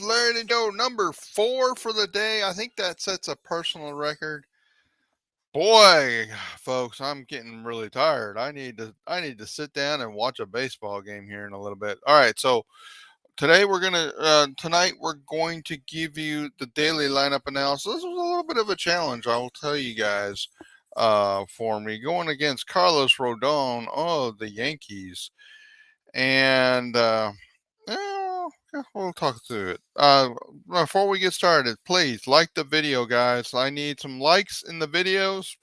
Larry and Joe, number 4 for the day. I think that sets a personal record. Boy, folks, I'm getting really tired. I need to sit down and watch a baseball game here in a little bit. All right, so tonight we're going to give you the daily lineup analysis. This was a little bit of a challenge, I will tell you guys. For me going against Carlos Rodon, the Yankees, and yeah, we'll talk through it. Before we get started, please like the video, guys. I need some likes in the videos.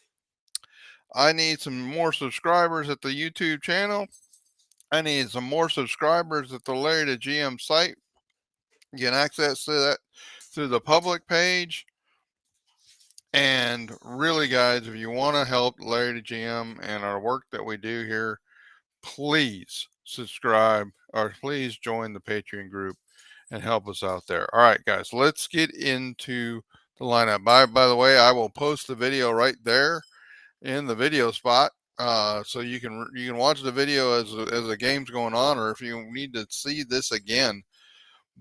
I need some more subscribers at the YouTube channel. I need some more subscribers at the Larry the GM site. You can access to that through the public page. And really, guys, if you want to help Larry the GM and our work that we do here, please subscribe or please join the Patreon group and help us out there. All right, guys, let's get into the lineup. By the way, I will post the video right there in the video spot, so you can watch the video as the game's going on, or if you need to see this again.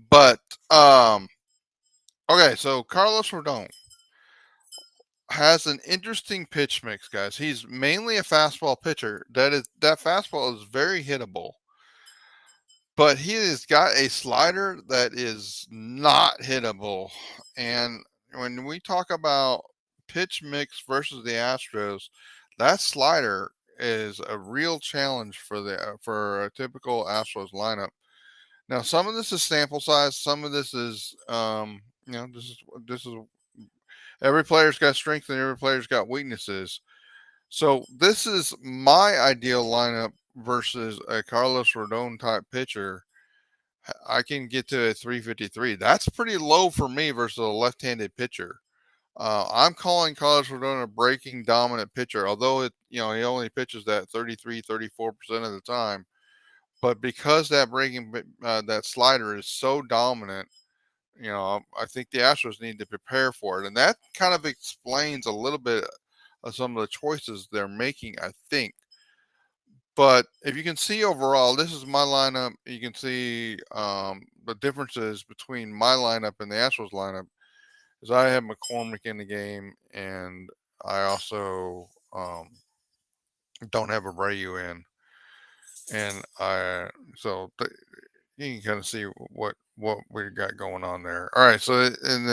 But okay, so Carlos Rodon has an interesting pitch mix, guys. He's mainly a fastball pitcher. That fastball is very hittable, but he has got a slider that is not hittable. And when we talk about pitch mix versus the Astros, that slider is a real challenge for a typical Astros lineup. Now, some of this is sample size. Some of this is, this is every player's got strengths and every player's got weaknesses. So this is my ideal lineup versus a Carlos Rodon type pitcher. I can get to a 353. That's pretty low for me versus a left-handed pitcher. I'm calling Carlos Rodon a breaking dominant pitcher, although he only pitches that 33, 34% of the time. But because that slider is so dominant, I think the Astros need to prepare for it, and that kind of explains a little bit of some of the choices they're making, I think. But if you can see overall, this is my lineup. You can see the differences between my lineup and the Astros lineup. Is I have McCormick in the game, and I also don't have Abreu in, and you can kind of see what we got going on there. All right, so in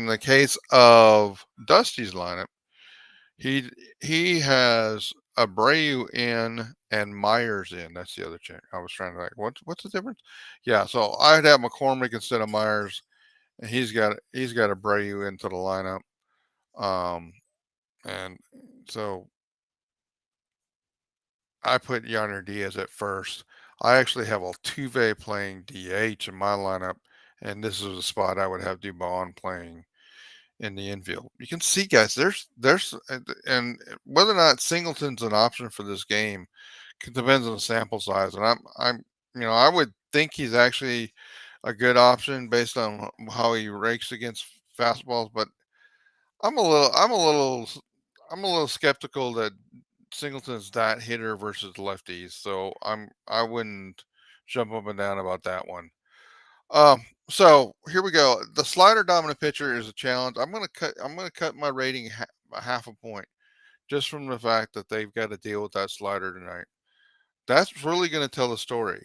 the case of Dusty's lineup, he he has Abreu in and Myers in. That's the other check. I was trying to like what's the difference? Yeah, so I'd have McCormick instead of Myers, and he's got Abreu into the lineup. Um, and so I put Yonder Diaz at first. I actually have Altuve playing DH in my lineup, and this is a spot I would have Dubon playing in the infield. You can see, guys, and whether or not Singleton's an option for this game depends on the sample size. And I would think he's actually a good option based on how he rakes against fastballs, but I'm a little, I'm a little, I'm a little skeptical that Singleton's that hitter versus lefties. So I wouldn't jump up and down about that one. So here we go. The slider dominant pitcher is a challenge. I'm gonna cut my rating half a point just from the fact that they've got to deal with that slider tonight. That's really going to tell the story.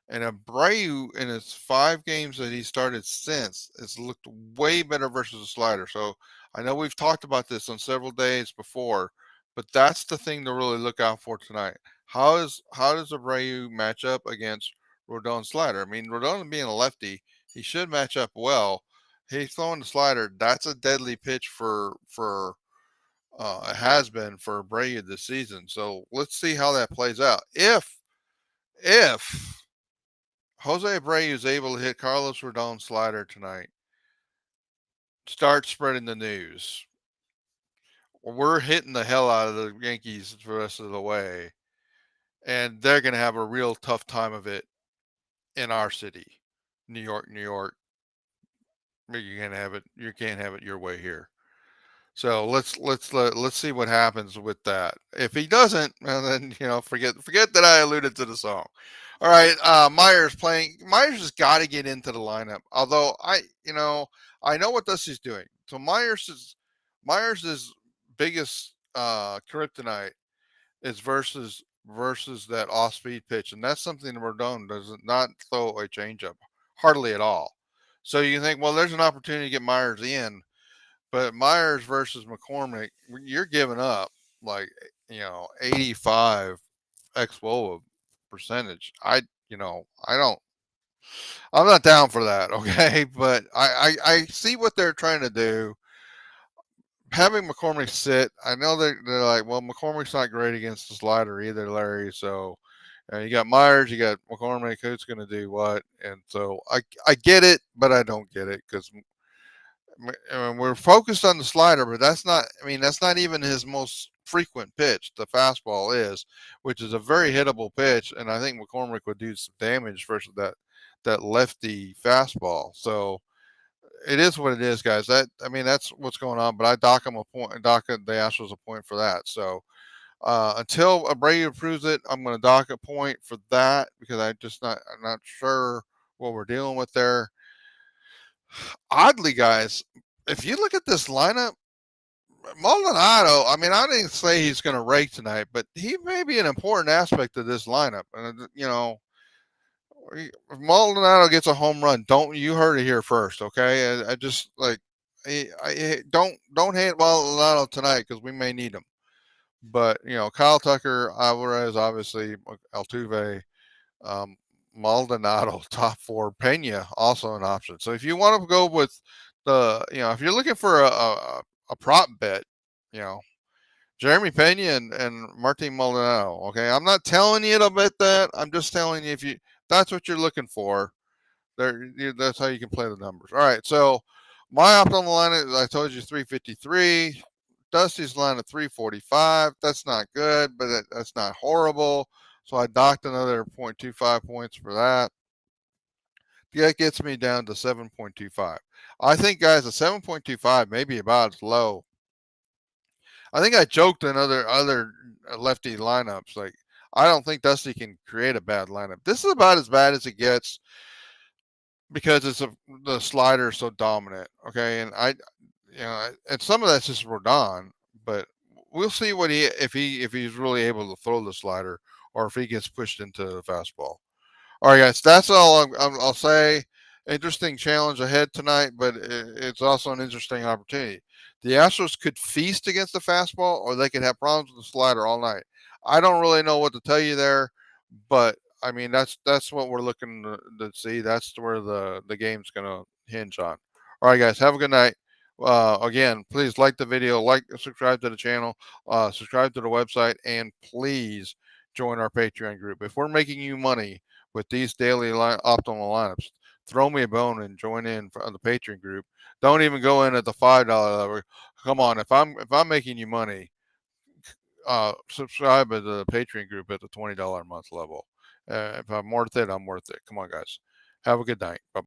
And Abreu in his 5 games that he started since has looked way better versus the slider. So I know we've talked about this on several days before, but that's the thing to really look out for tonight. How does Abreu match up against Rodon slider? I mean, Rodon being a lefty, he should match up well. He's throwing the slider. That's a deadly pitch for it has been for Abreu this season. So let's see how that plays out. If Jose Abreu is able to hit Carlos Rodon's slider tonight, start spreading the news. We're hitting the hell out of the Yankees the rest of the way, and they're going to have a real tough time of it in our city, New York, New York. You can't have it. You can't have it your way here. So let's see what happens with that. If he doesn't, well, then forget that I alluded to the song. All right, Myers playing. Myers has got to get into the lineup. Although I know what Dusty's doing. So Myers' biggest kryptonite is versus that off speed pitch, and that's something that Rodon does not throw a changeup hardly at all. So you think, well, there's an opportunity to get Myers in, but Myers versus McCormick, you're giving up like 85 xWOA percentage. I don't. I'm not down for that. Okay, but I see what they're trying to do. Having McCormick sit, I know they're like, well, McCormick's not great against the slider either, Larry. So you got Myers, you got McCormick. Who's going to do what? And so I get it, but I don't get it because we're focused on the slider, but that's not. I mean, that's not even his most frequent pitch. The fastball is, which is a very hittable pitch, and I think McCormick would do some damage versus that lefty fastball. So it is what it is, guys. That's what's going on. But I dock him a point, dock the Astros a point for that. So until Abreu approves it, I'm going to dock a point for that because I'm not sure what we're dealing with there. Oddly, guys, if you look at this lineup, Maldonado, I mean, I didn't say he's going to rake tonight, but he may be an important aspect of this lineup. And, if Maldonado gets a home run, don't you heard it here first, okay? I just like, don't hate Maldonado tonight because we may need him. But Kyle Tucker, Alvarez, obviously Altuve, um, Maldonado, top four, Pena also an option. So if you want to go with if you're looking for a prop bet, you know, Jeremy Pena and Martin Maldonado. Okay, I'm not telling you to bet that. I'm just telling you if that's what you're looking for, that's how you can play the numbers. All right, so my optimal line is I told you 353. Dusty's line at 345. That's not good, but that's not horrible. So I docked another 0.25 points for that. That gets me down to 7.25. I think, guys, a 7.25 may be about as low. I think I joked in other lefty lineups. Like, I don't think Dusty can create a bad lineup. This is about as bad as it gets because the slider is so dominant. Okay, and and some of that's just Rodon, but we'll see if he's really able to throw the slider or if he gets pushed into the fastball. All right, guys, that's all I'll say. Interesting challenge ahead tonight, but it's also an interesting opportunity. The Astros could feast against the fastball, or they could have problems with the slider all night. I don't really know what to tell you there, but I mean that's what we're looking to see. That's where the game's going to hinge on. All right, guys, have a good night. Again, please like the video, subscribe to the channel, subscribe to the website, and please join our Patreon group. If we're making you money with these daily optimal lineups, throw me a bone and join in on the Patreon group. Don't even go in at the $5 level. Come on, if I'm making you money, subscribe to the Patreon group at the $20 a month level. If I'm worth it, I'm worth it. Come on, guys. Have a good night. Bye.